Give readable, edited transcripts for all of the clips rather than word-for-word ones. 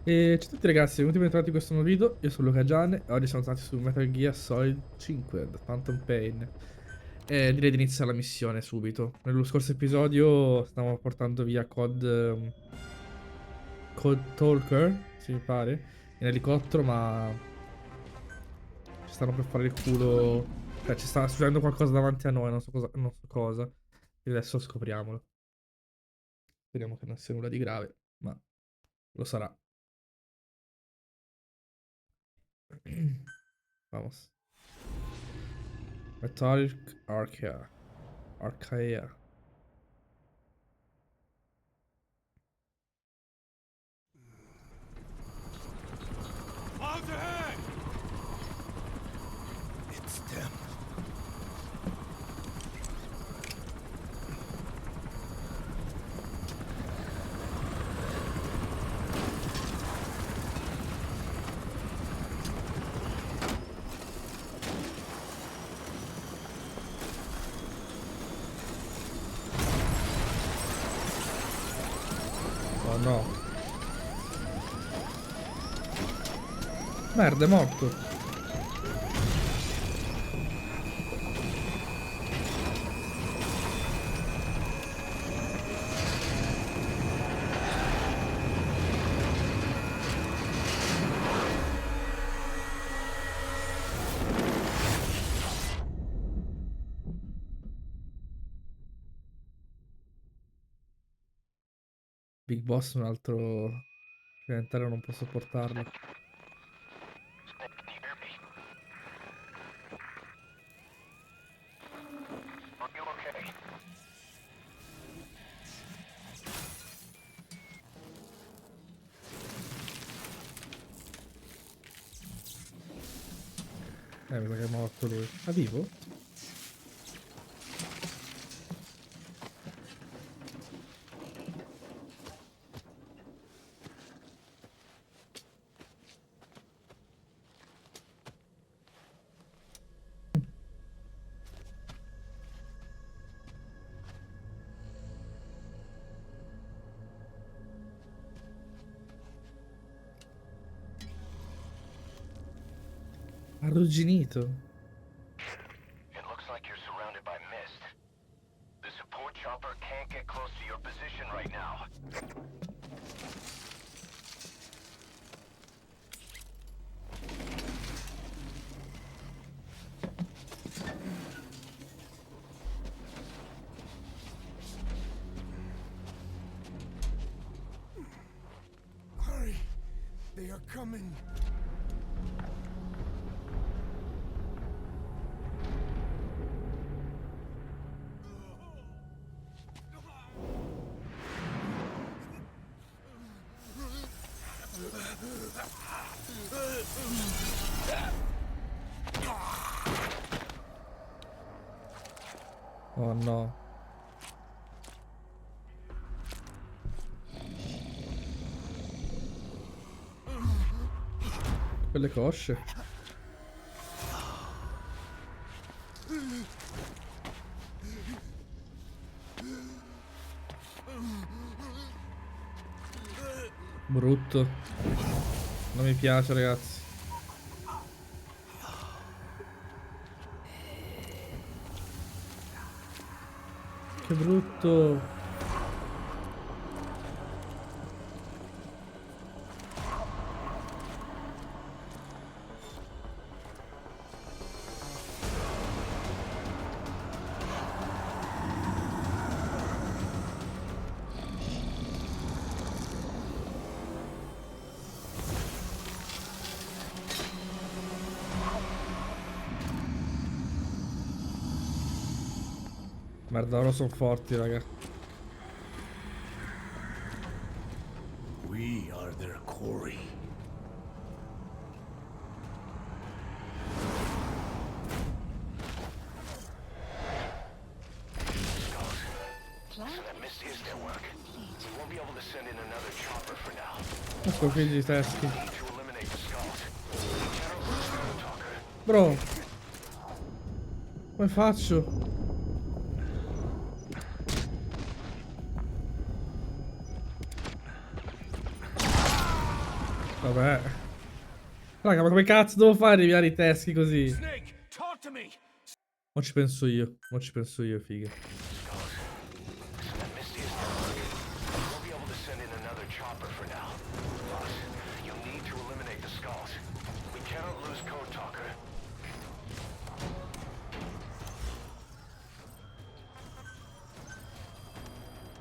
E ciao a tutti ragazzi, benvenuti in questo nuovo video, io sono Luca Gianne e oggi siamo stati su Metal Gear Solid 5, The Phantom Pain. E direi di iniziare la missione subito. Nello scorso episodio stavamo portando via Code Talker, se mi pare, in elicottero, ma ci stanno per fare il culo. Cioè ci sta succedendo qualcosa davanti a noi, non so cosa. E adesso scopriamolo. Speriamo che non sia nulla di grave, ma lo sarà. Vamos. Metallic Archaea. Archaea. Out ahead! It's them. Oh no. Merda, è morto. Big Boss, un altro diventare, non posso sopportarlo. Mi sa che è morto lui. Ma vivo? Arrugginito. It looks like you're surrounded by mist. The support chopper can't get close to your position right now. Hurry! They are coming! Oh no. Quelle cosce. Brutto. Non mi piace, ragazzi. Che brutto. Merda, loro sono forti, raga. We are their quarry. So that mist is their work. We won't be able to send in another chopper for now. Ecco figli testi. Need to eliminate the skulls. Talker. Bro. Come faccio? Vabbè. Raga, ma come cazzo devo fare a riviare i teschi così? Snake, talk to me. Mo ci penso io. Mo ci penso io, figa. That Misty is dark. We'll be able to send in another chopper for now. Boss, you'll need to eliminate the skulls. We cannot lose Code Talker.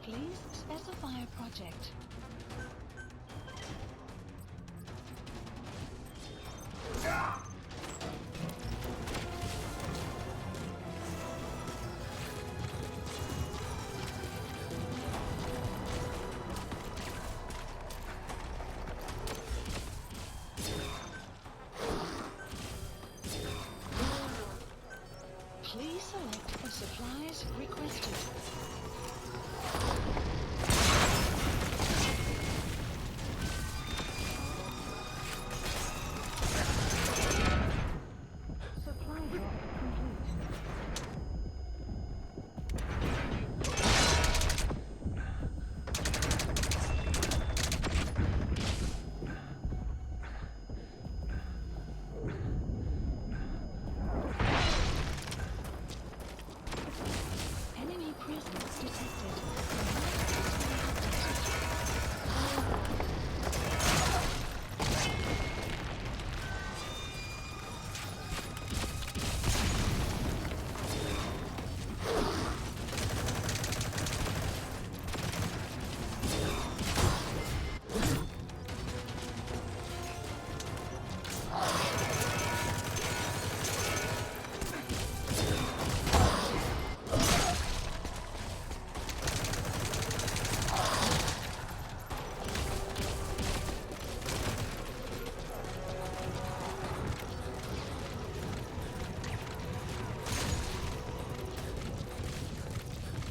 Please specify a project. Please select the supplies requested. Supply drop complete. Enemy presence detected.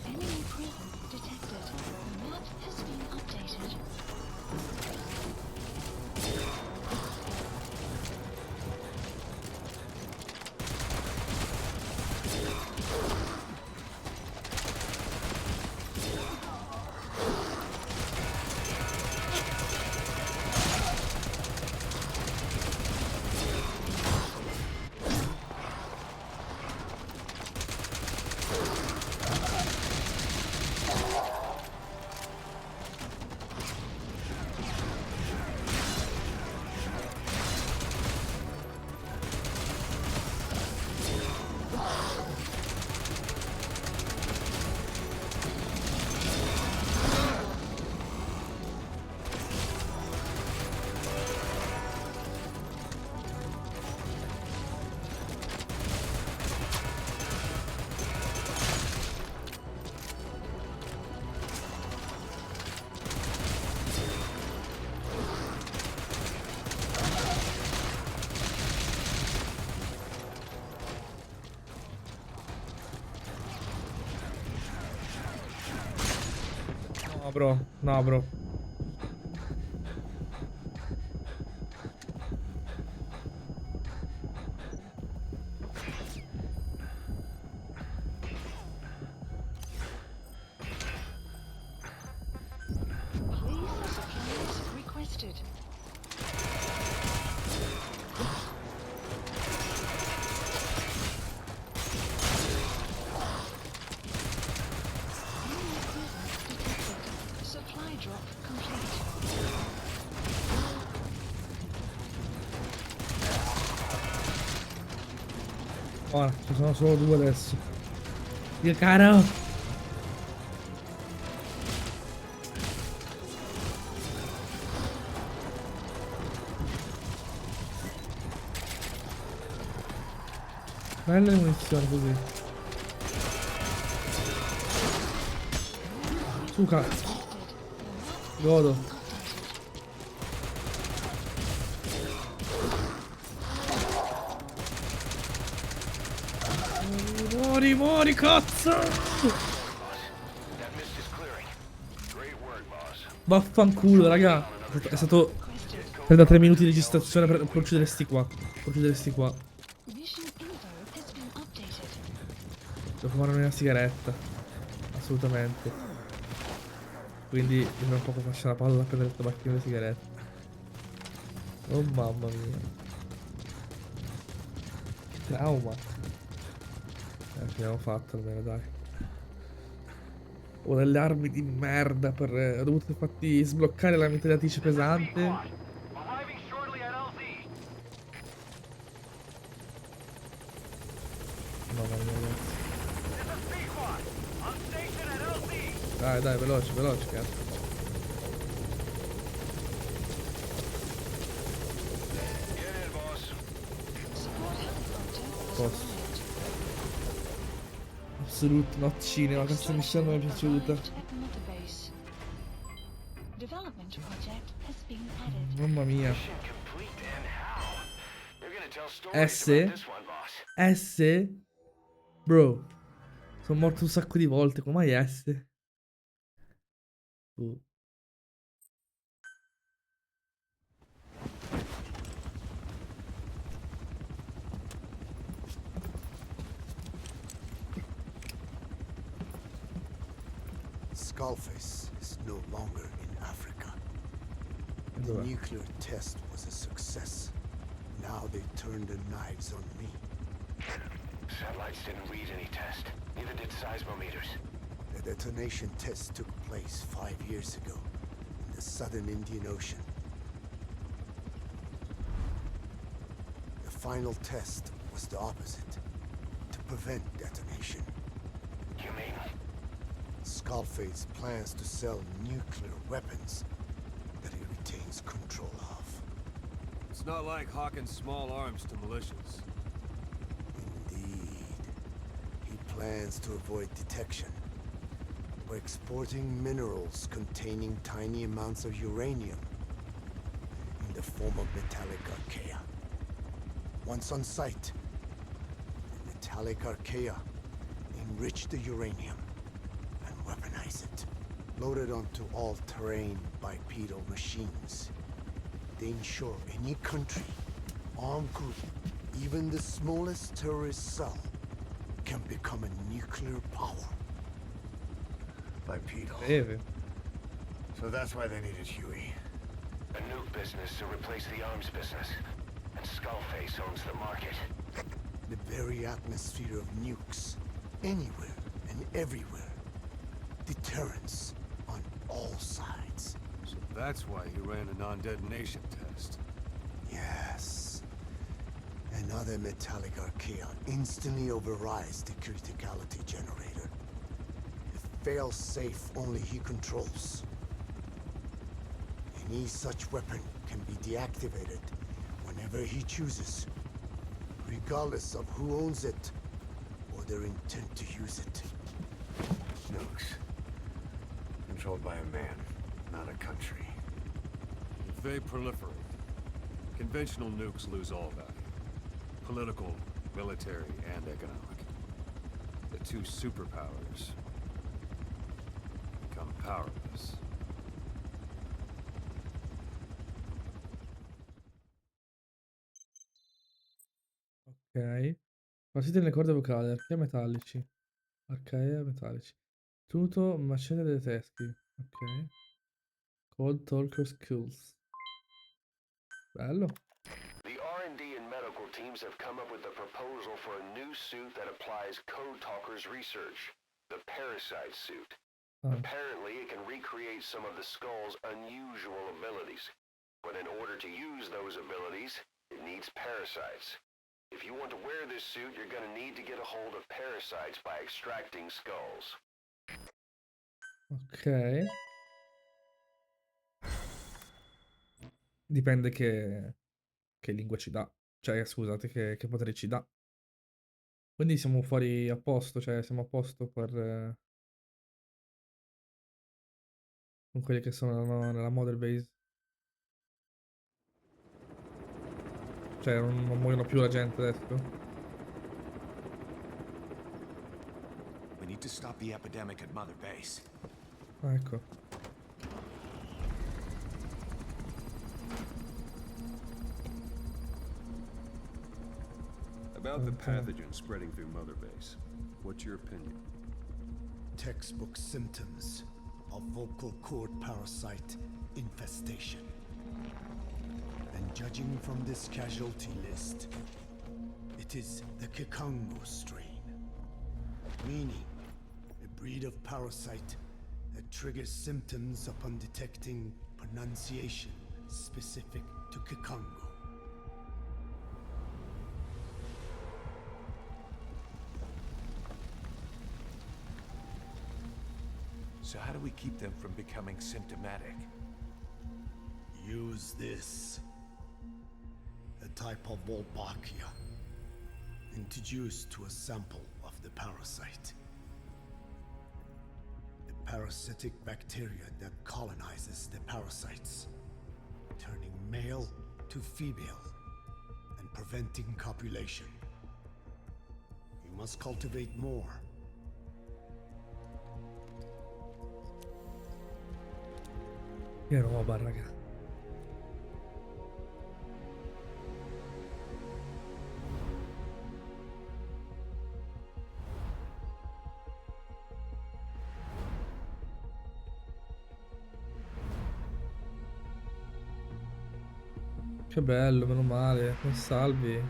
Enemy presence detected. The map has been updated. No, bro. No, bro. Please supplies requested. Enemy presence detected. Supply drop complete. Ora, ci sono solo due adesso. Dio caro. Belle le munizioni così. Su cazzo. Godo. Muori, muori, cazzo! That mist is clearing. Great work, boss. Vaffanculo, raga. È stato 33 minuti di registrazione per uccidere sti qua. Per uccidere sti qua. Mission info has been updated. Devo fumarmi una sigaretta. Assolutamente. Quindi tra un poco faccio la palla a prendere il tabacchino e le sigarette. Oh mamma mia. Trauma. Abbiamo fatto almeno, dai. Ho delle armi di merda per... Ho dovuto infatti sbloccare la mitragliatrice pesante. Arriving shortly at LZ. Mamma mia, ragazzi. This is Pequod. On station at LZ. Dai, dai, veloce, veloce, cazzo. Get in, boss. Support helicopter Posso. spotted. Assoluto, not cinema, questa missione mi è piaciuta. Arrived at Mother Base. Development project has been added. Mamma mia. Mission complete and how? You're gonna tell stories S? about this one, boss. S? Bro. Sono morto un sacco di volte, come mai S? Skullface is no longer in Africa. The Dov'è? nuclear test was a success. Now they turned their knives on me. Satellites didn't read any test. Neither did seismometers. The detonation test took place 5 years ago in the southern Indian Ocean. The final test was the opposite, to prevent detonation. You mean? Skullface plans to sell nuclear weapons that he retains control of. It's not like hawking small arms to militias. Indeed. He plans to avoid detection by exporting minerals containing tiny amounts of uranium in the form of metallic Archaea. Once on site, the metallic Archaea enrich the uranium and weaponize it. Loaded onto all-terrain bipedal machines. They ensure any country, armed group, even the smallest terrorist cell, can become a nuclear power. Bipedal. Breve. So that's why they needed Huey. A nuke business to replace the arms business. And Skullface owns the market. The very atmosphere of nukes, anywhere and everywhere. Deterrence on all sides. So that's why he ran a non-detonation test. Yes. Another metallic Archaea instantly overrides the criticality generator. It fails safe only he controls. Any such weapon can be deactivated whenever he chooses, regardless of who owns it or their intent to use it. Nukes. Controlled by a man, not a country. If they proliferate, conventional nukes lose all value. Political, military, and economic. The two superpowers become powerless. Ok. Parassiti nelle corde vocali, archea metallici. Archaea metallici. Tutto macete dei teschi. Ok. Cold Talker Skills. Bello. The R&D and medical teams have come up with a proposal for a new suit that applies Code Talker's research. The Parasite suit. Ah. Apparently, it can recreate some of the skull's unusual abilities. But in order to use those abilities, it needs parasites. If you want to wear this suit, you're gonna need to get a hold of parasites by extracting skulls. Ok. Dipende che lingua ci dà. Cioè, scusate, che potere ci dà. Quindi siamo fuori a posto, cioè siamo a posto con quelli che sono nella Mother Base. Cioè, non muoiono più la gente adesso. We need to stop the epidemic at Mother Base. Ah, ecco. About the Okay. pathogen spreading through Mother Base, what's your opinion? Textbook symptoms of vocal cord parasite infestation. And judging Judging from this casualty list, it is the Kikango strain, meaning a breed of parasite that triggers symptoms upon detecting pronunciation specific to Kikango. So how do we keep them from becoming symptomatic? Use this. A type of Wolbachia, introduced to a sample of the parasite. The parasitic bacteria that colonizes the parasites, turning male to female and preventing copulation. You must cultivate more. Che roba, raga. Che bello, meno male. Mi salvi.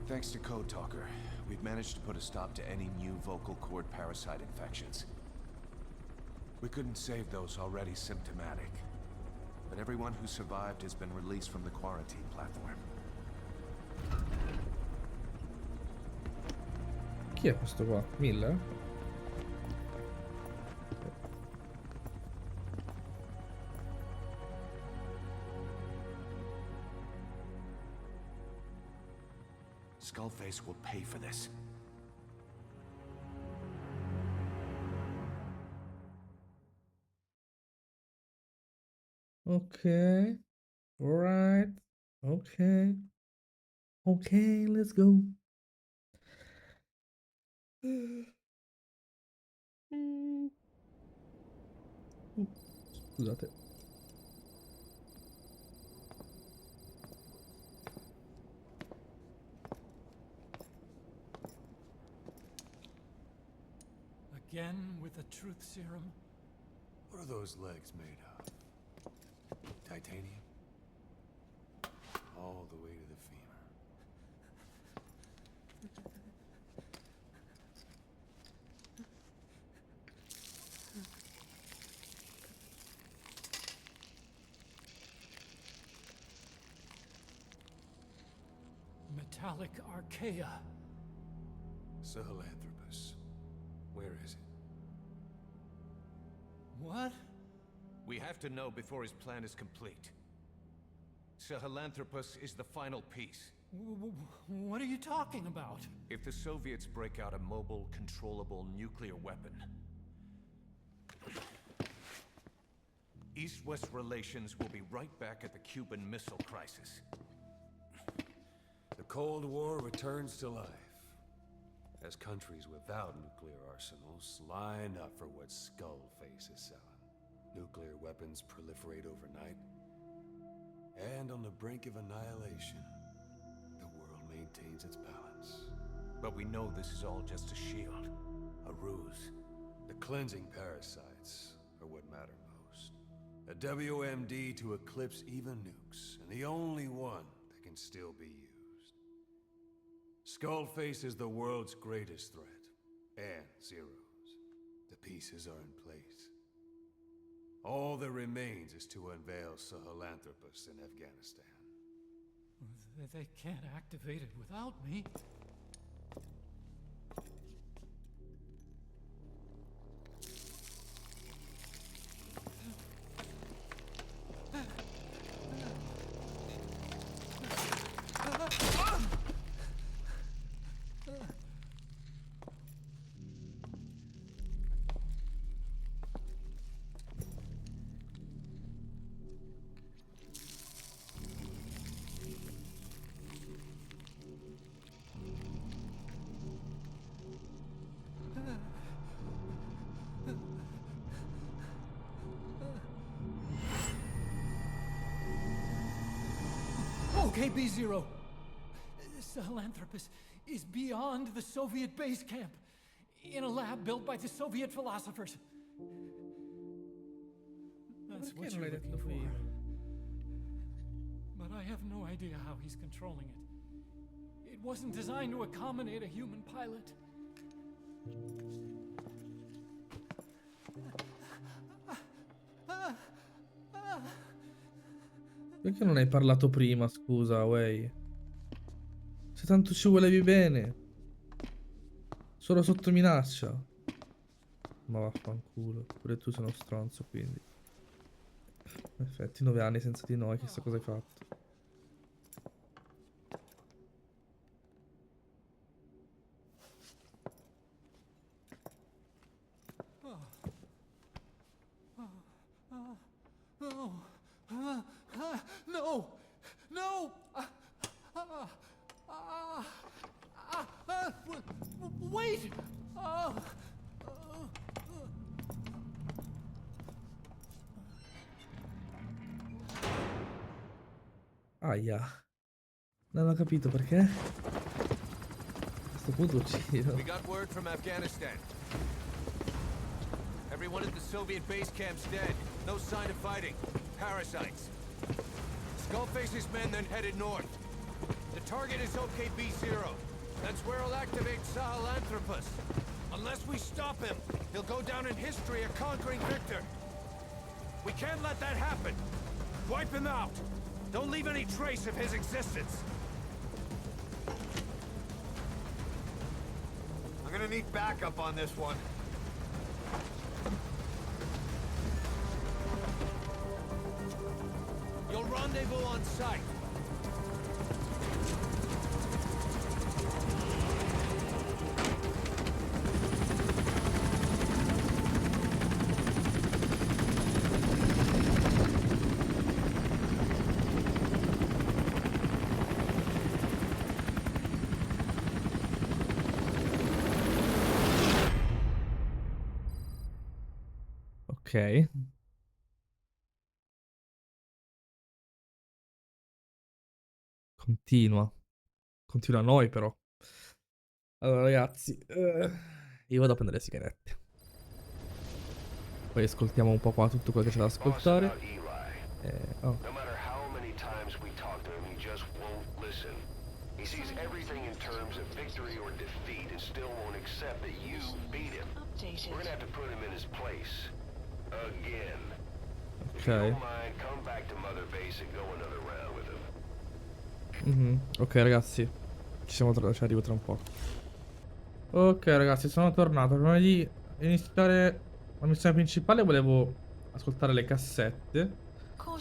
Thanks to Code Talker, we've managed to put a stop to any new vocal cord parasite infections. We couldn't save those already symptomatic, but everyone who survived has been released from the quarantine platform. Chi è questo qua? Miller? Skullface will pay for this. Okay. Alright. Okay. Okay, let's go. Scusate. Again with the truth serum? What are those legs made of? Titanium? All the way to the femur. Metallic Archaea. Sahelanthropus. Where is it? What? We have to know before his plan is complete. Sahelanthropus is the final piece. What are you talking about? If the Soviets break out a mobile, controllable nuclear weapon, East-West relations will be right back at the Cuban Missile Crisis. The Cold War returns to life as countries without nuclear arsenals line up for what Skullface is selling. Nuclear weapons proliferate overnight, and on the brink of annihilation, the world maintains its balance. But we know this is all just a shield, a ruse. The cleansing parasites are what matter most. A WMD to eclipse even nukes, and the only one that can still be used. Skullface is the world's greatest threat, and Zero's. The pieces are in place. All that remains is to unveil Sahelanthropus in Afghanistan. They can't activate it without me. Okay, B0. Sahelanthropus is beyond the Soviet base camp, in a lab built by the Soviet philosophers. That's Perché what non you're l'hai looking detto for. prima? But I have no idea how he's controlling it. It wasn't designed to accommodate a human pilot. Perché non hai parlato prima, scusa, wey? Se tanto ci volevi bene. Solo sotto minaccia. Ma vaffanculo. Pure tu sei uno stronzo, quindi. In effetti, 9 anni senza di noi, chissà cosa hai fatto. No! No! Wait! Aia. Non ho capito perché. A questo punto uccido. We got word from Afghanistan. Everyone at the Soviet base camp's dead. No sign of fighting. Parasites. Skullface's men then headed north. The target is OKB-0. That's where he'll activate Sahelanthropus. Unless we stop him, he'll go down in history a conquering victor. We can't let that happen. Wipe him out. Don't leave any trace of his existence. I'm gonna need backup on this one. You'll rendezvous on site. Ok. Continua. Continua a noi, però. Allora, ragazzi. Io vado a prendere le sigarette. Poi ascoltiamo un po' qua tutto quello che c'è da Boss ascoltare. about Eli. Oh. No matter how many times we talk to him, he just won't listen. He sees everything in terms of victory or defeat and still won't accept that you beat him. We're gonna have to put him in his place. Again. If you Ok. don't mind, come back to Mother Base and go another round with him. Ok, ragazzi. Ci arrivo tra un po'. Ok, ragazzi, sono tornato. Prima di iniziare la missione principale volevo ascoltare le cassette.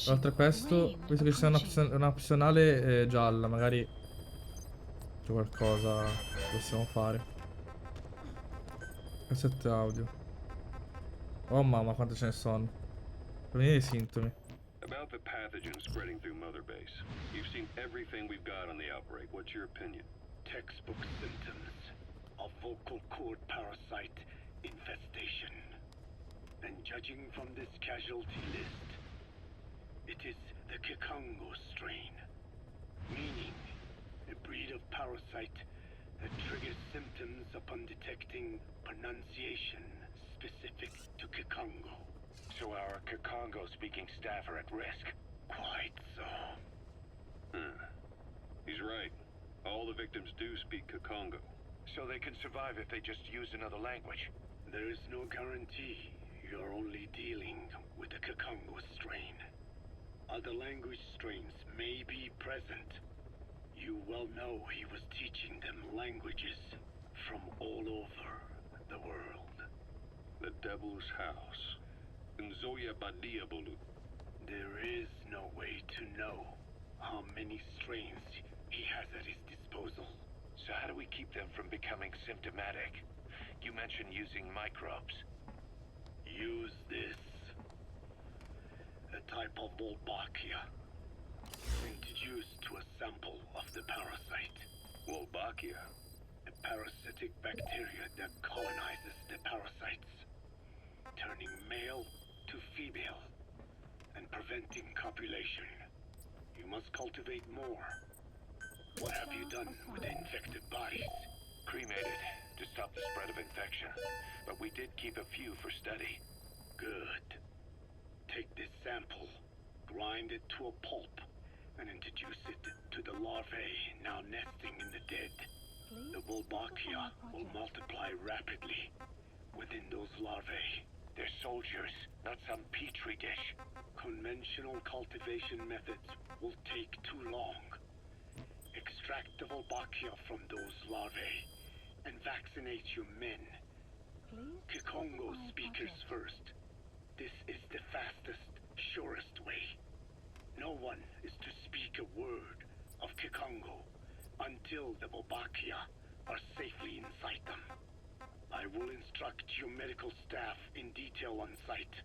Oltre a questo, visto che c'è una opzionale gialla, magari c'è qualcosa che possiamo fare. Cassette audio. Oh mamma, quante ce ne sono. Per venire i sintomi. About the pathogen spreading through Mother Base. You've seen everything we've got on the outbreak. What's your opinion? Textbook symptoms of vocal cord parasite infestation. And judging from this casualty list, it is the Kikongo strain, meaning a breed of parasite that triggers symptoms upon detecting pronunciation specific to Kikongo. So our Kikongo-speaking staff are at risk. Quite so. He's right. All the victims do speak Kikongo. So they can survive if they just use another language. There is no guarantee. You're only dealing with the Kikongo strain. Other language strains may be present. You well know he was teaching them languages from all over the world. The Devil's House. Nzoya Badia Bulu. There is no way to know how many strains he has at his disposal. So how do we keep them from becoming symptomatic? You mentioned using microbes. Use this. A type of Wolbachia. Introduced to a sample of the parasite. Wolbachia. A parasitic bacteria that colonizes the parasites, turning male to female and preventing copulation. You must must cultivate more. What have you done with the infected bodies? Cremated to stop the spread of infection, but we did keep a few for study. Good. Take this sample, grind it to a pulp, and introduce it to the larvae now nesting in the dead. The Wolbachia will multiply rapidly within those larvae. They're soldiers, not some petri dish. Conventional cultivation methods will take too long. Extract the Wolbachia from those larvae and vaccinate your men. Kikongo speakers first. This is the fastest, surest way. No one is to speak a word of Kikongo until the Wolbachia are safely inside them. I will instruct your medical staff in detail on site.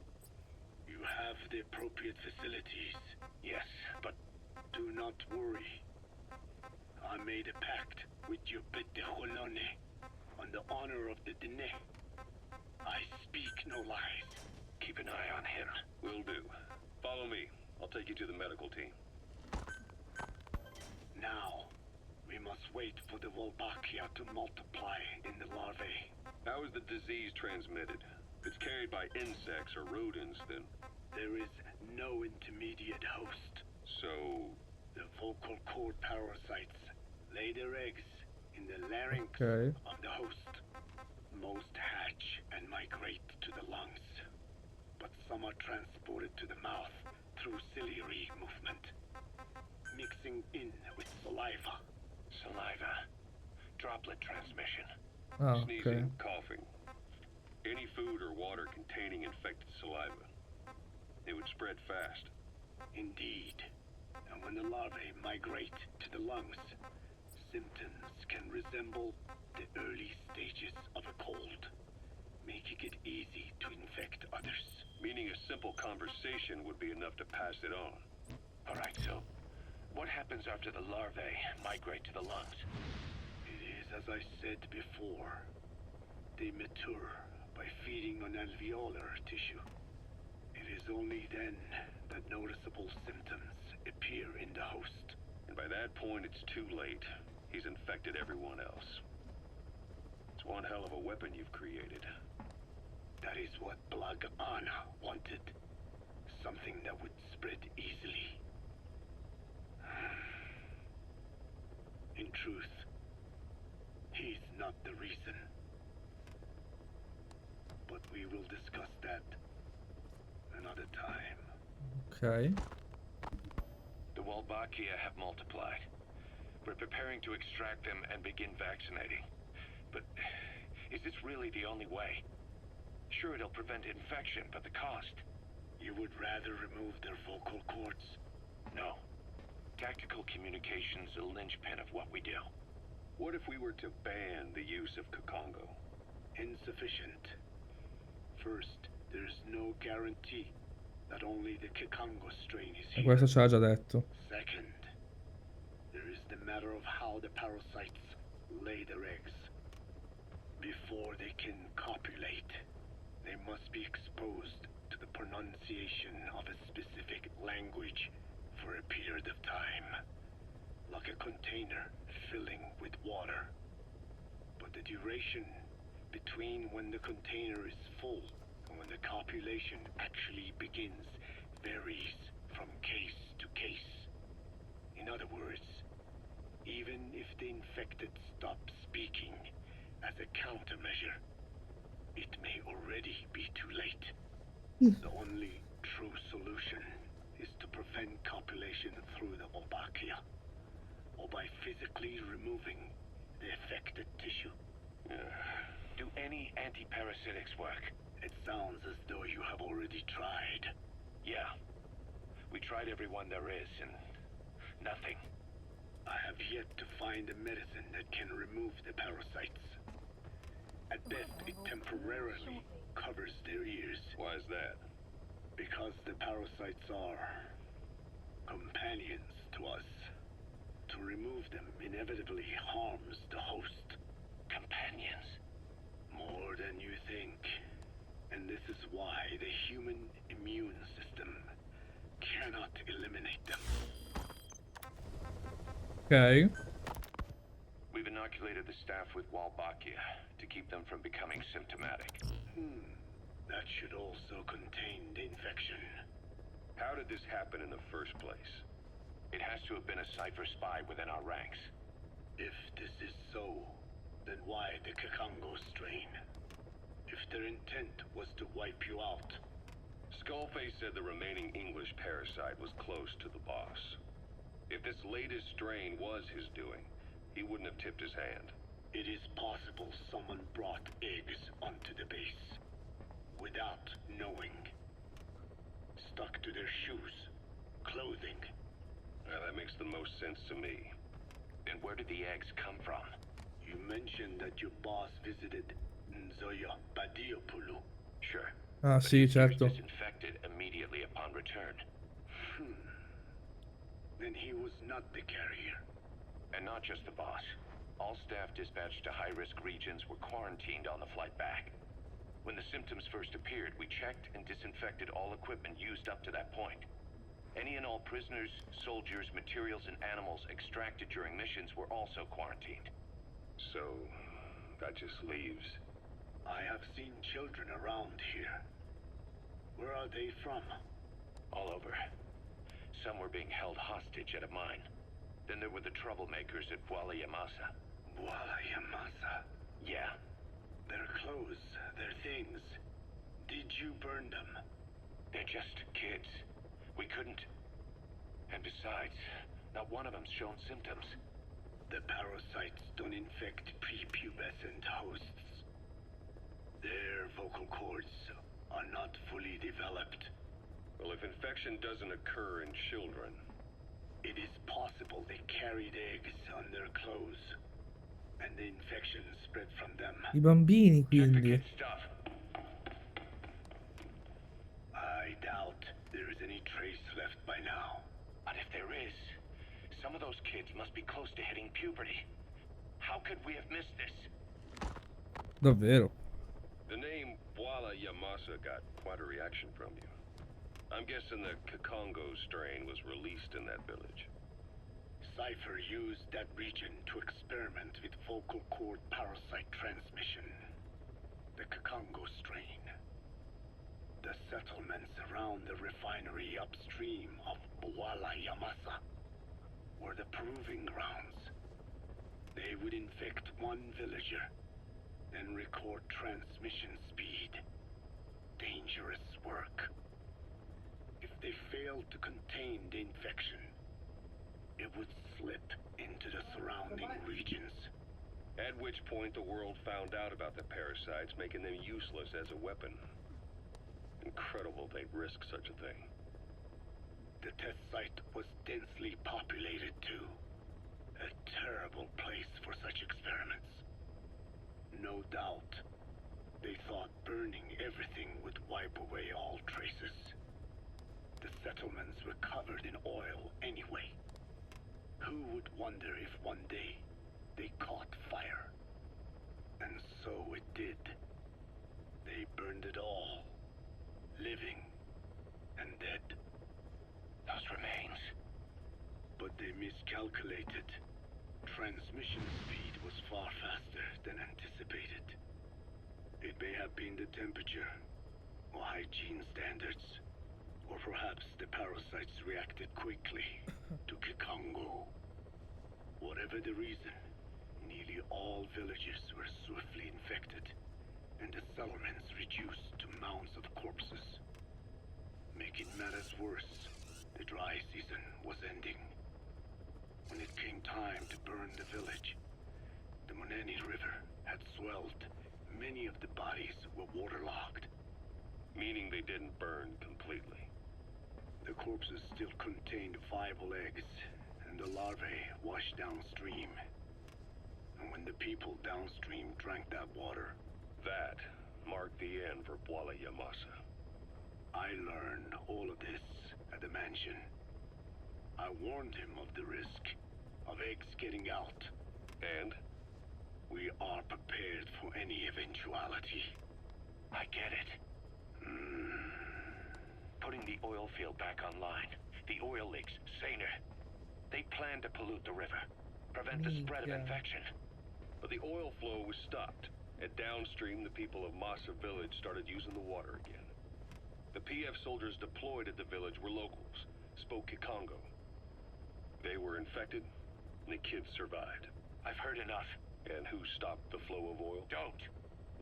You have the appropriate facilities. Yes, but do not worry. I made a pact with your Bete Holone on the honor of the Dene. I speak no lies. keep an eye on him. Will do. Follow me. I'll take you to the medical team. Now, we must wait for the Wolbachia to multiply in the larvae. How is the disease transmitted? If it's carried by insects or rodents, then... There is no intermediate host. So... The vocal cord parasites lay their eggs in the larynx of the host. Most hatch and migrate to the lungs, but some are transported to the mouth through ciliary movement, mixing in with saliva. Saliva. Droplet transmission. Oh, Sneezing, coughing. Any food or water containing infected saliva. It would spread fast. Indeed. And when the larvae migrate to the lungs, symptoms can resemble the early stages of a cold, making it easy to infect others. Meaning a simple conversation would be enough to pass it on. Alright, so what happens after the larvae migrate to the lungs? It is as I said before. They mature by feeding on alveolar tissue. It is only then that noticeable symptoms appear in the host. And by that point, it's too late. He's infected everyone else. It's one hell of a weapon you've created. That is what Blag Anna wanted. Something that would spread easily. In truth, he's not the reason. But we will discuss that another time. Okay. The Wolbachia have multiplied. We're preparing to extract them and begin vaccinating. But is this really the only way? Sure, it'll prevent infection, but the cost? You would rather remove their vocal cords? No. Tactical communication's the linchpin of what we do. What if we were to ban the use of Kikongo? Insufficient. First, there's no guarantee that only the Kikongo strain is E here. questo ce l'ha già detto. Second, there is the matter of how the parasites lay their eggs. Before they can copulate, they must be exposed to the pronunciation of a specific language for a period of time, like a container filling with water. But the duration between when the container is full and when the copulation actually begins varies from case to case. In other words, even if the infected stop speaking as a countermeasure, it may already be too late. The only true solution is to prevent copulation through the Wolbachia, or by physically removing the affected tissue. Do any anti-parasitics work? It sounds as though you have already tried. Yeah. We tried everyone there is, and nothing. I have yet to find a medicine that can remove the parasites. At best, it temporarily covers their ears. Why is that? Because the parasites are companions to us. To remove them inevitably harms the host. Companions? More than you think. And this is why the human immune system cannot eliminate them. Ok. We've inoculated the staff with Wolbachia to keep them from becoming symptomatic. That should also contain the infection. How did this happen in the first place? It has to have been a Cypher spy within our ranks. If this is so, then why the Kakongo strain? If their intent was to wipe you out. Skullface said the remaining English parasite was close to the boss. If this latest strain was his doing, he wouldn't have tipped his hand. It is possible someone brought eggs onto the base without knowing. Stuck to their shoes, clothing. Well, that makes the most sense to me. And where did the eggs come from? You mentioned that your boss visited Nzoya Badiopulu. Sure. Ah, But sì, he was certo. disinfected immediately upon return. Then he was not the carrier. And not just the boss. All staff dispatched to high-risk regions were quarantined on the flight back. When the symptoms first appeared, we checked and disinfected all equipment used up to that point. Any and all prisoners, soldiers, materials, and animals extracted during missions were also quarantined. So, that just leaves... I have seen children around here. Where are they from? all over. Some were being held hostage at a mine. Then there were the troublemakers at Yamasa. Yamasa? Yeah. Their clothes, their things. Did you burn them? They're just kids. We couldn't. And besides, not one of them's shown symptoms. The parasites don't infect prepubescent hosts. Their vocal cords are not fully developed. Well, if infection doesn't occur in children... It is possible they carried eggs on their clothes, and the infection spread from them. I bambini, Check the quindi. kid stuff. I doubt there is any trace left by now. But if there is, some of those kids must be close to hitting puberty. How could we have missed this? Davvero? The name Yamasa got quite a reaction from you. I'm guessing the Kakongo strain was released in that village. Cypher used that region to experiment with vocal cord parasite transmission. The Kakongo strain. The settlements around the refinery upstream of Yamasa were the proving grounds. They would infect one villager, then record transmission speed. Dangerous work. If they failed to contain the infection, it would slip into the surrounding regions. At which point the world found out about the parasites, making them useless as a weapon. Incredible they'd risk such a thing. The test site was densely populated too. A terrible place for such experiments. No doubt, they thought burning everything would wipe away all traces. The settlements were covered in oil anyway. Who would wonder if one day they caught fire? And so it did. They burned it all. Living and dead. Those remains. But they miscalculated. Transmission speed was far faster than anticipated. It may have been the temperature or hygiene standards. Or perhaps the parasites reacted quickly to Kakongo. Whatever the reason, nearly all villages were swiftly infected, and the settlements reduced to mounds of corpses. Making matters worse, the dry season was ending. When it came time to burn the village, the Moneni River had swelled. Many of the bodies were waterlogged. Meaning they didn't burn completely. The corpses still contained viable eggs, and the larvae washed downstream. And when the people downstream drank that water... That marked the end for Yamasa. I learned all of this at the mansion. I warned him of the risk of eggs getting out. And? We are prepared for any eventuality. I get it. Putting the oil field back online. The oil leaks, Saner. They planned to pollute the river, prevent the spread of infection. But the oil flow was stopped, and downstream the people of Massa village started using the water again. The PF soldiers deployed at the village were locals, spoke Kikongo. They were infected, and the kids survived. I've heard enough. And who stopped the flow of oil? Don't.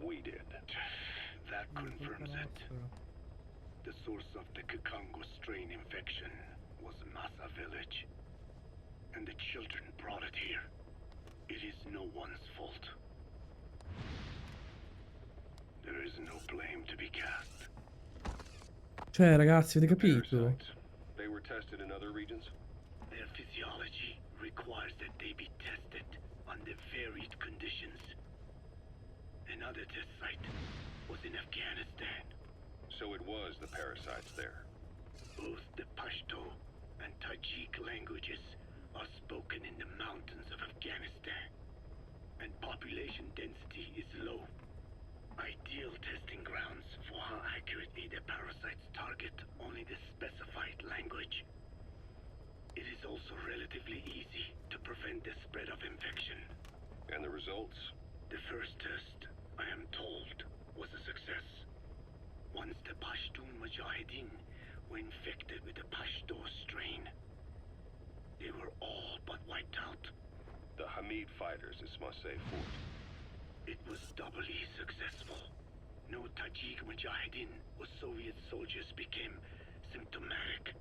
We did. That confirms it. The source of the Kikongo strain infection was Massa village. And the children brought it here. It is no one's fault. There is no blame to be cast. Cioè, ragazzi, avete capito? Parasites. They were tested in other regions? Their physiology requires that they be tested under varied conditions. Another test site was in Afghanistan. So it was the parasites there. Both the Pashto and Tajik languages are spoken in the mountains of Afghanistan, and population density is low. Ideal testing grounds for how accurately the parasites target only the specified language. It is also relatively easy to prevent the spread of infection. And the results? The first test, I am told, was a success. Once the Pashtun Mujahideen were infected with the Pashto strain, they were all but wiped out. The Hamid fighters, this must say, fought. It was doubly successful. No Tajik Mujahideen or Soviet soldiers became symptomatic.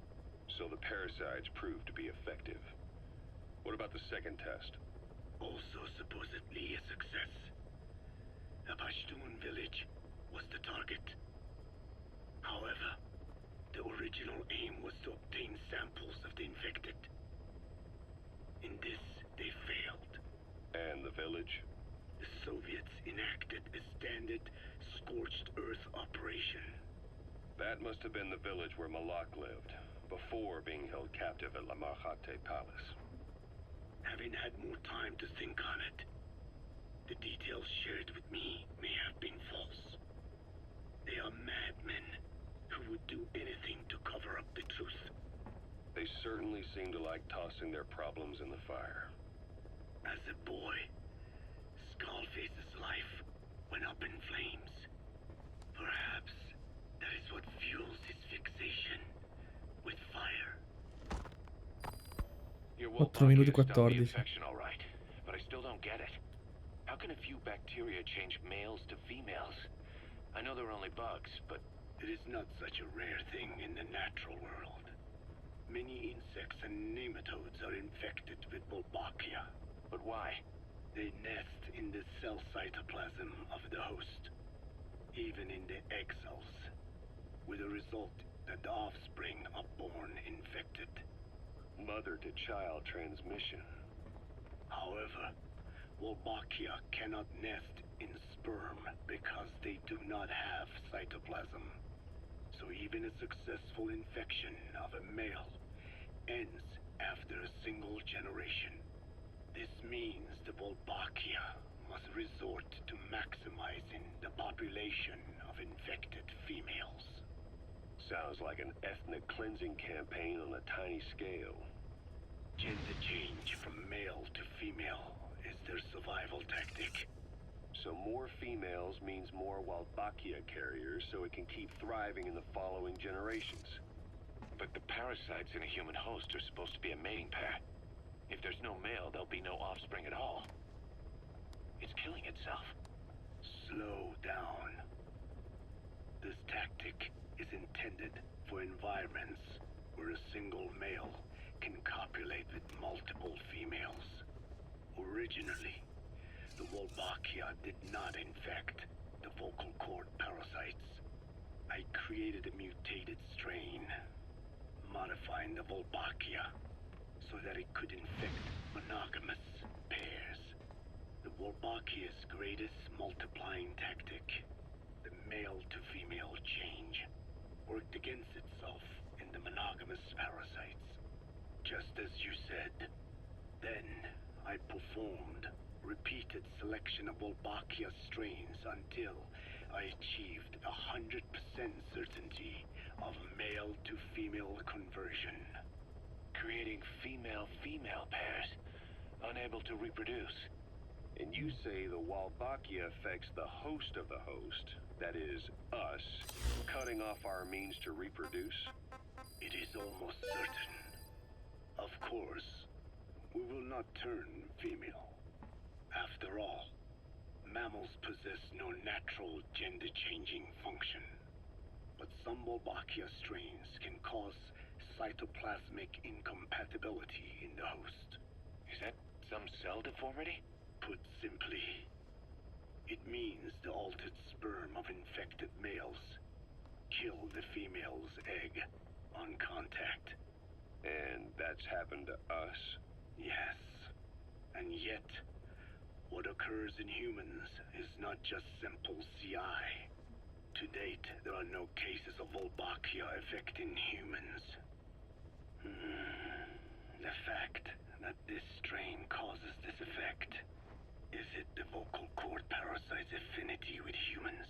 So the parasites proved to be effective. What about the second test? Also supposedly a success. A Pashtun village was the target. However, the original aim was to obtain samples of the infected. In this, they failed. And the village? The Soviets enacted a standard scorched earth operation. That must have been the village where Malak lived, before being held captive at La Marjate Palace. Having had more time to think on it, the details shared with me may have been false. They are madmen who would do anything to cover up the truth. They certainly seem to like tossing their problems in the fire. As a boy, Skullface's life went up in flames. Perhaps that is what fuels his fixation with fire. 8 minuti 14. Infection, all right, but I still don't get it. How can a few bacteria change males to females? I know they're only bugs, but it is not such a rare thing in the natural world. Many insects and nematodes are infected with Wolbachia. But why? They nest in the cell cytoplasm of the host, even in the egg cells, with the result that the offspring are born infected. Mother-to-child transmission. However, Wolbachia cannot nest in sperm because they do not have cytoplasm. So even a successful infection of a male ends after a single generation. This means the Wolbachia must resort to maximizing the population of infected females. Sounds like an ethnic cleansing campaign on a tiny scale. Gender change from male to female is their survival tactic. So more females means more Wolbachia carriers, so it can keep thriving in the following generations. But the parasites in a human host are supposed to be a mating pair. If there's no male, there'll be no offspring at all. It's killing itself. Slow down. This tactic is intended for environments where a single male can copulate with multiple females. Originally, the Wolbachia did not infect the vocal cord parasites. I created a mutated strain, modifying the Wolbachia so that it could infect monogamous pairs. The Wolbachia's greatest multiplying tactic, the male-to-female change, worked against itself in the monogamous parasites. Just as you said. Then, I performed repeated selection of Wolbachia strains until I achieved 100% certainty of male-to-female conversion. Creating female-female unable to reproduce. And you say the Walbachia affects the host of the host, that is, us, cutting off our means to reproduce? It is almost certain. Of course, we will not turn female. After all, mammals possess no natural gender-changing function. But some Wolbachia strains can cause cytoplasmic incompatibility in the host. Is that some cell deformity? Put simply, it means the altered sperm of infected males kill the female's egg on contact. And that's happened to us? Yes. And yet, what occurs in humans is not just simple CI. To date, there are no cases of Wolbachia affecting humans. The fact that this strain causes this effect, is it the vocal cord parasite's affinity with humans?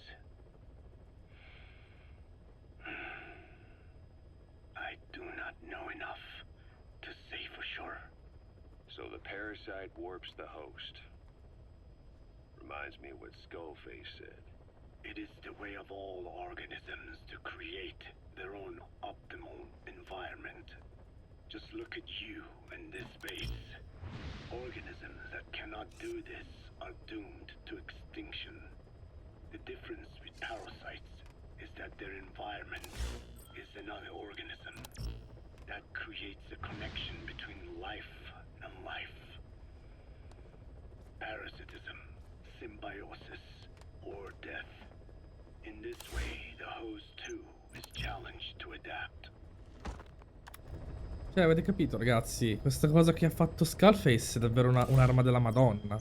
I do not know enough to say for sure. So the parasite warps the host. Reminds me of what Skullface said. It is the way of all organisms to create their own optimal environment. Just look at you and this space. Organisms that cannot do this are doomed to extinction. The difference with parasites is that their environment is another organism. That creates a connection between life and life. Parasitism, symbiosis, or death. In this way, the host too is challenged to adapt. Cioè, avete capito, ragazzi? Questa cosa che ha fatto Skullface è davvero un'arma della Madonna.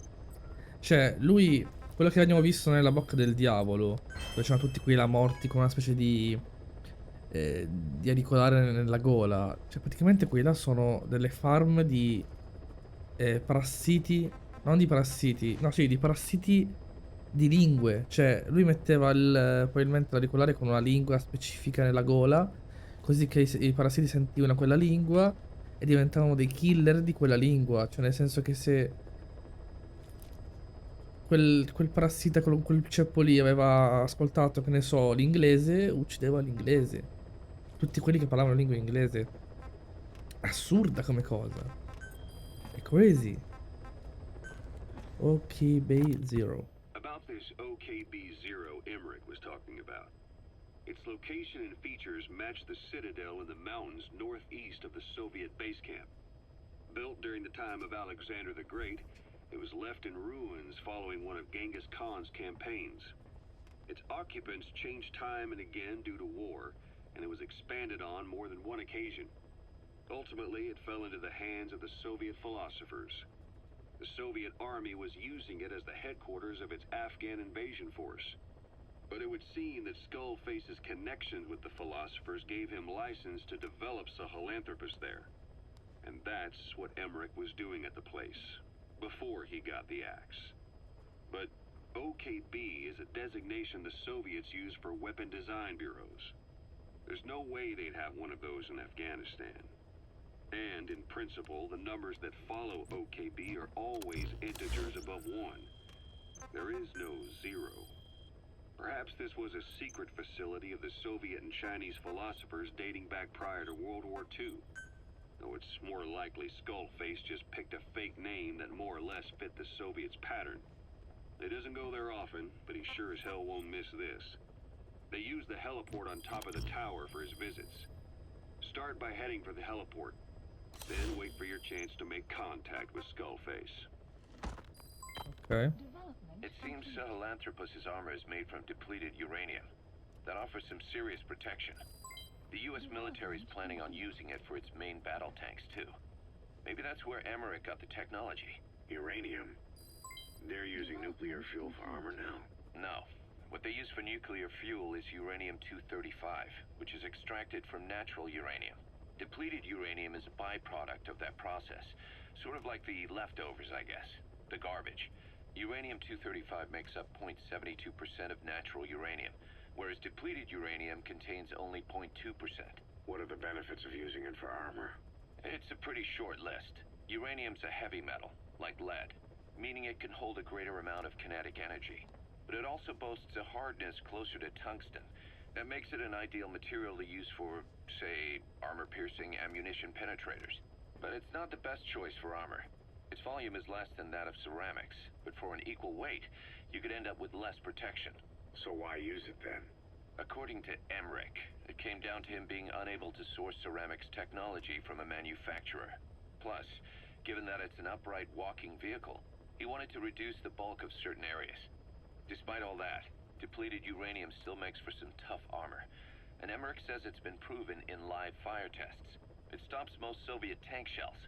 Cioè, lui, quello che abbiamo visto nella bocca del diavolo, dove c'erano tutti quei là morti con una specie di auricolare nella gola. Cioè, praticamente quei là sono delle farm di parassiti, non di parassiti, no, sì, di parassiti di lingue. Cioè, lui metteva probabilmente l'auricolare con una lingua specifica nella gola, così che i parassiti sentivano quella lingua e diventavano dei killer di quella lingua. Cioè, nel senso che se quel parassita con quel ceppo lì aveva ascoltato, che ne so, l'inglese, uccideva l'inglese. Tutti quelli che parlavano lingua inglese. Assurda come cosa. È crazy. OKB0. About this OKB-0 Emmerich was talking about. Its location and features match the citadel in the mountains northeast of the Soviet base camp. Built during the time of Alexander the Great, it was left in ruins following one of Genghis Khan's campaigns. Its occupants changed time and again due to war, and it was expanded on more than one occasion. Ultimately, it fell into the hands of the Soviet philosophers. The Soviet army was using it as the headquarters of its Afghan invasion force. But it would seem that Skullface's connections with the philosophers gave him license to develop Sahelanthropus there. And that's what Emmerich was doing at the place, before he got the axe. But OKB is a designation the Soviets use for weapon design bureaus. There's no way they'd have one of those in Afghanistan. And, in principle, the numbers that follow OKB are always integers above 1. There is no 0. Perhaps this was a secret facility of the Soviet and Chinese philosophers dating back prior to World War II. Though it's more likely Skullface just picked a fake name that more or less fit the Soviets' pattern. He doesn't go there often, but he sure as hell won't miss this. They use the heliport on top of the tower for his visits. Start by heading for the heliport. Then wait for your chance to make contact with Skullface. Ok. It seems Sahelanthropus's armor is made from depleted uranium. That offers some serious protection. The US military is planning on using it for its main battle tanks, too. Maybe that's where Emmerich got the technology. Uranium? They're using nuclear fuel for armor now? No. What they use for nuclear fuel is uranium-235, which is extracted from natural uranium. Depleted uranium is a byproduct of that process. Sort of like the leftovers, I guess. The garbage. Uranium-235 makes up 0.72% of natural uranium, whereas depleted uranium contains only 0.2%. What are the benefits of using it for armor? It's a pretty short list. Uranium's a heavy metal, like lead, meaning it can hold a greater amount of kinetic energy. But it also boasts a hardness closer to tungsten. That makes it an ideal material to use for, say, armor-piercing ammunition penetrators. But it's not the best choice for armor. Its volume is less than that of ceramics, but for an equal weight, you could end up with less protection. So why use it then? According to Emmerich, it came down to him being unable to source ceramics technology from a manufacturer. Plus, given that it's an upright walking vehicle, he wanted to reduce the bulk of certain areas. Despite all that, depleted uranium still makes for some tough armor, and Emmerich says it's been proven in live fire tests. It stops most Soviet tank shells.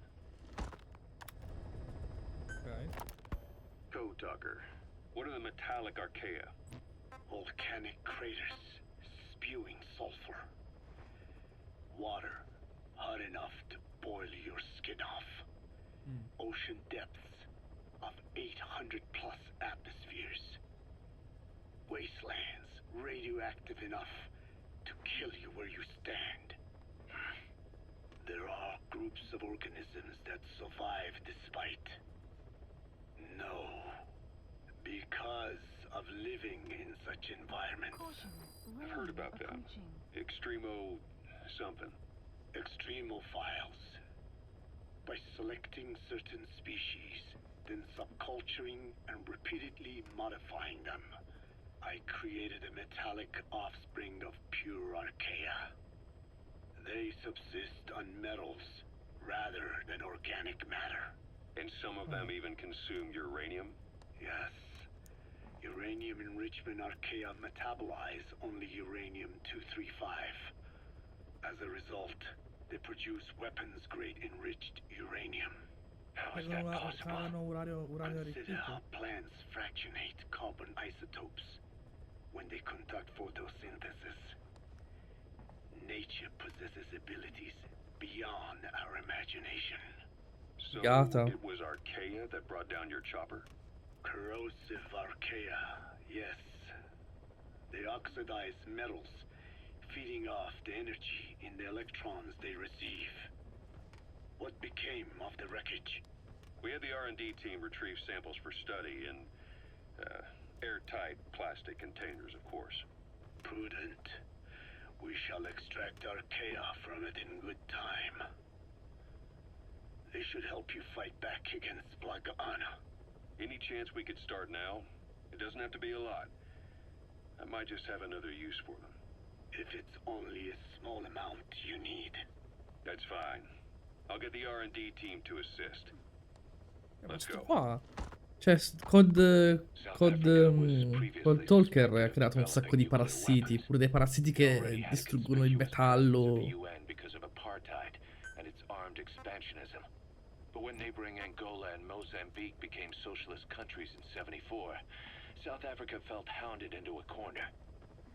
Ok. Code Talker, what are the metallic Archaea? Volcanic craters spewing sulfur. Water hot enough to boil your skin off. Ocean depths of 800 plus atmospheres. Wastelands radioactive enough to kill you where you stand. There are groups of organisms that survive despite. No. Because of living in such environments. Caution. I've heard Rain about them. approaching. Extremo something. Extremophiles. By selecting certain species, then subculturing and repeatedly modifying them, I created a metallic offspring of pure Archaea. They subsist on metals rather than organic matter. And some of them even consume uranium? Yes. Uranium enrichment Archaea metabolize only uranium-235. As a result, they produce weapons-grade enriched uranium. How is that possible? Cavano uranio Consider arricchito. how plants fractionate carbon isotopes when they conduct photosynthesis. Nature possesses abilities beyond our imagination. So Figata. it was Archaea that brought down your chopper? Corrosive Archaea, yes. They oxidize metals, feeding off the energy in the electrons they receive. What became of the wreckage? We had the R&D team retrieve samples for study in airtight plastic containers, of course. Prudent. We shall extract Archaea from it in good time. They should help you fight back against Blagana. Any chance we could start now? It doesn't have to be a lot. I might just have another use for them. If it's only a small amount you need. That's fine. I'll get the R&D team to assist. Ma Let's sto go. qua. Cioè, Code Talker ha creato un sacco di parassiti, pure dei parassiti che distruggono il metallo. But when neighboring Angola and Mozambique became socialist countries in '74, South Africa felt hounded into a corner.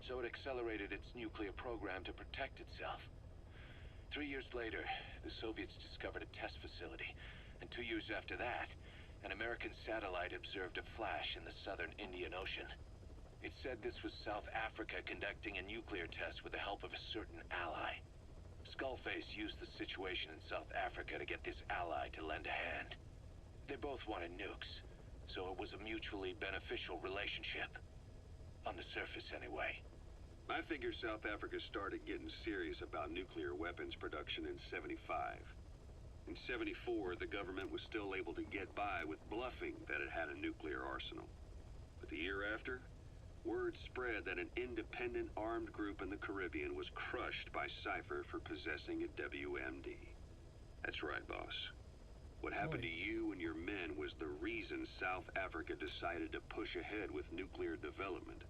So it accelerated its nuclear program to protect itself. 3 years later, the Soviets discovered a test facility, and 2 years after that, an American satellite observed a flash in the southern Indian Ocean. It said this was South Africa conducting a nuclear test with the help of a certain ally. Skullface used the situation in South Africa to get this ally to lend a hand. They both wanted nukes, so it was a mutually beneficial relationship. On the surface, anyway. I figure South Africa started getting serious about nuclear weapons production in '75. In '74, the government was still able to get by with bluffing that it had a nuclear arsenal. But the year after, word spread that an independent armed group in the Caribbean was crushed by Cypher for possessing a WMD. That's right, boss. What happened to you and your men was the reason South Africa decided to push ahead with nuclear development.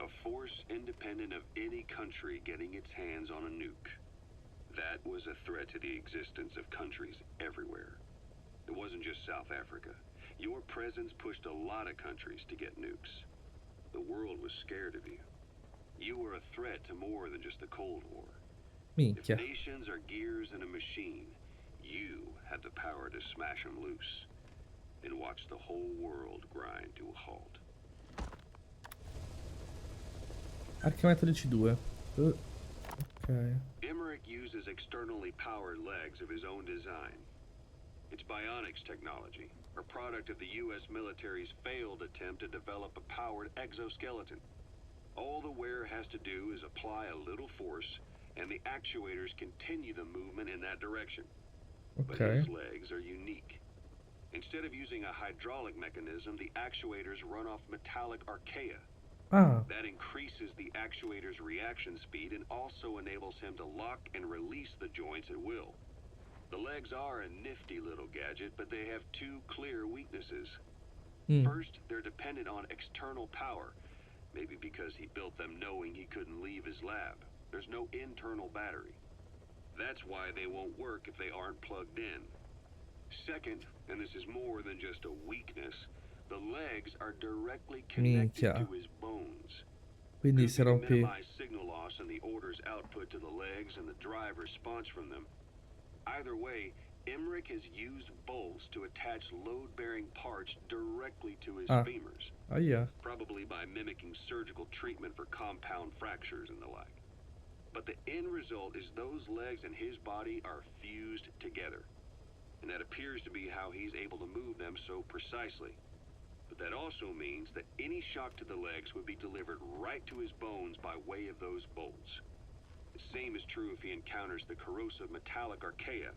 A force independent of any country getting its hands on a nuke. That was a threat to the existence of countries everywhere. It wasn't just South Africa. Your presence pushed a lot of countries to get nukes. The world was scared of you. You were a threat to more than just the Cold War. Minchia. If nations are gears in a machine, you had the power to smash them loose and watch the whole world grind to a halt. Archimetrici 2. Ok. Emmerich uses externally powered legs of his own design. It's bionics technology, a product of the U.S. military's failed attempt to develop a powered exoskeleton. All the wearer has to do is apply a little force, and the actuators continue the movement in that direction. But Ok. his legs are unique. Instead of using a hydraulic mechanism, the actuators run off metallic archaea. Ah, That increases the actuator's reaction speed and also enables him to lock and release the joints at will. The legs are a nifty little gadget, but they have two clear weaknesses. First, they're dependent on external power, maybe because he built them knowing he couldn't leave his lab. There's no internal battery. That's why they won't work if they aren't plugged in. Second, and this is more than just a weakness, the legs are directly connected minchia. to his bones. Quindi Could se be to rompi... minimize signal loss and the orders output to the legs and the drive response from them. Either way, Emmerich has used bolts to attach load-bearing parts directly to his femurs, probably by mimicking surgical treatment for compound fractures and the like. But the end result is those legs and his body are fused together, and that appears to be how he's able to move them so precisely. But that also means that any shock to the legs would be delivered right to his bones by way of those bolts. The same is true if he encounters the corrosive metallic archaea.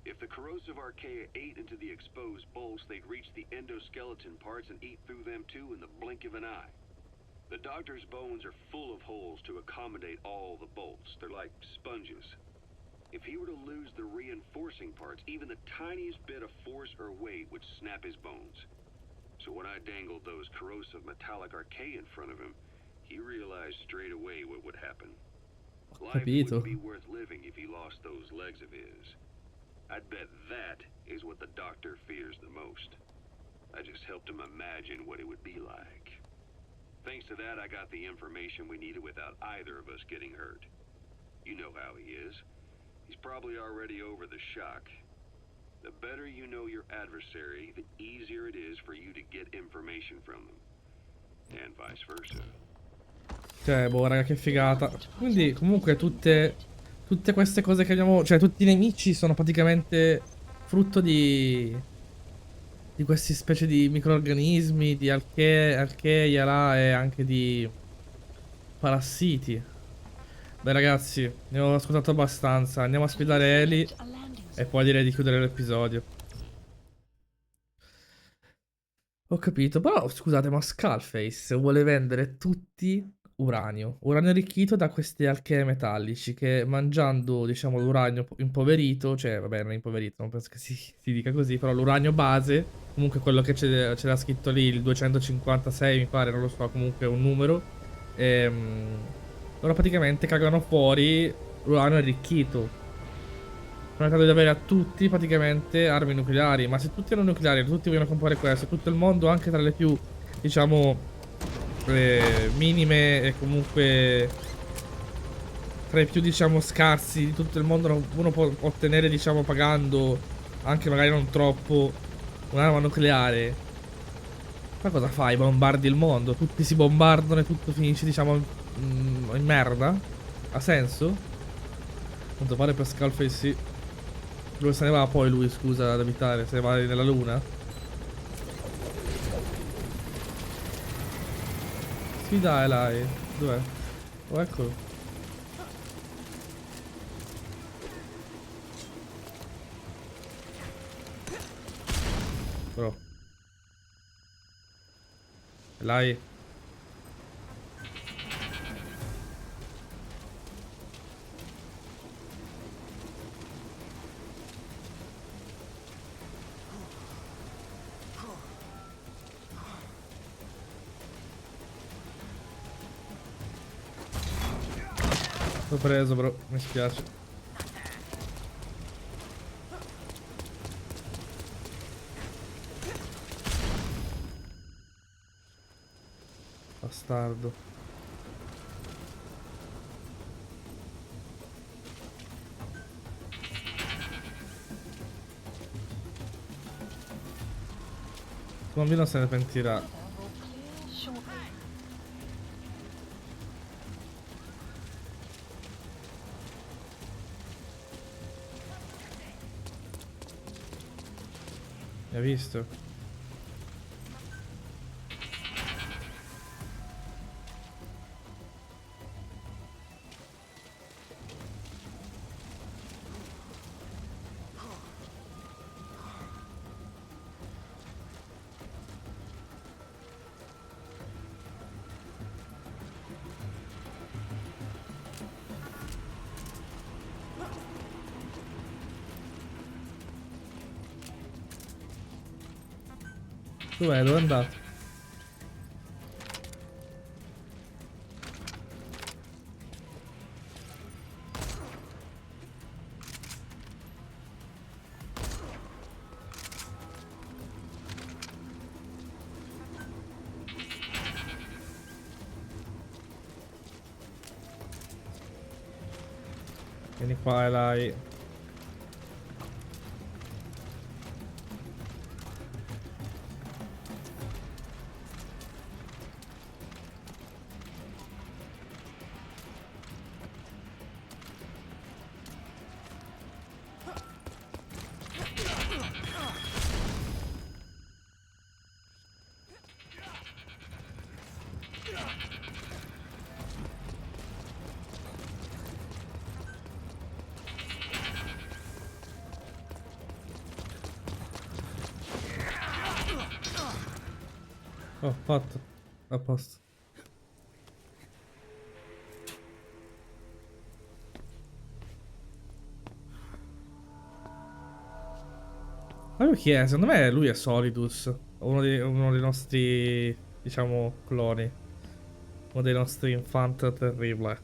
If the corrosive archaea ate into the exposed bolts, they'd reach the endoskeleton parts and eat through them too in the blink of an eye. The doctor's bones are full of holes to accommodate all the bolts. They're like sponges. If he were to lose the reinforcing parts, even the tiniest bit of force or weight would snap his bones. So when I dangled those corrosive metallic archaea in front of him, he realized straight away what would happen. Life wouldn't be worth living if he lost those legs of his. I'd bet that is what the doctor fears the most. I just helped him imagine what it would be like. Thanks to that, I got the information we needed without either of us getting hurt. You know how he is. He's probably already over the shock. The better you know your adversary, the easier it is for you to get information from them. And vice versa. Cioè, boh, raga, che figata. Quindi, comunque, tutte queste cose che abbiamo... Cioè, tutti i nemici sono praticamente frutto di queste specie di microrganismi, di Archaea là, e anche di parassiti. Beh, ragazzi, ne ho ascoltato abbastanza. Andiamo a sfidare Eli e poi direi di chiudere l'episodio. Ho capito, però scusate, ma Skullface vuole vendere tutti uranio arricchito da questi alchei metallici che mangiando, diciamo, l'uranio impoverito, cioè vabbè, non impoverito, non penso che si dica così, però l'uranio base, comunque quello che c'era scritto lì, il 256 mi pare, non lo so, comunque un numero, loro praticamente cagano fuori l'uranio arricchito, permettendo di avere a tutti praticamente armi nucleari. Ma se tutti hanno nucleari, tutti vogliono comprare questo, tutto il mondo, anche tra le più, diciamo, minime e comunque tra i più, diciamo, scarsi di tutto il mondo, uno può ottenere, diciamo, pagando anche magari non troppo un'arma nucleare. Ma cosa fai? Bombardi il mondo? Tutti si bombardano e tutto finisce, diciamo, in merda? Ha senso? A quanto pare per Skullface sì. Dove se ne va poi lui, scusa, ad abitare? Se ne va nella luna? Sì dai, Lai. Dov'è? Oh, eccolo. Bro. Lai. L'ho preso, bro, mi spiace. Bastardo. Il bambino se ne pentirà. hai visto? Dov'è? Dove è andato? Vieni qua, Elai. Oh, fatto. A posto. Ma lui chi è? Secondo me lui è Solidus. Uno dei nostri, diciamo, cloni. Uno dei nostri infant terrible.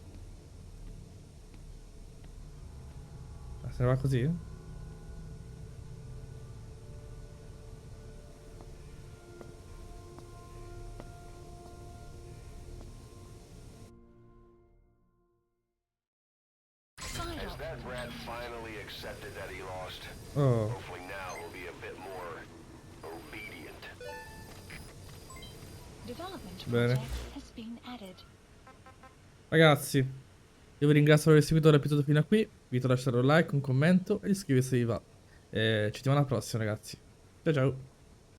Ma se ne va così? As that rat finally accepted that he lost, Oh, hopefully now he'll be a bit more obedient. Development bene. project has been added. Ragazzi, io vi ringrazio per aver seguito l'episodio fino a qui. Vi invito a lasciare un like, un commento e iscriversi se vi va. Ci vediamo alla prossima, ragazzi. Ciao ciao.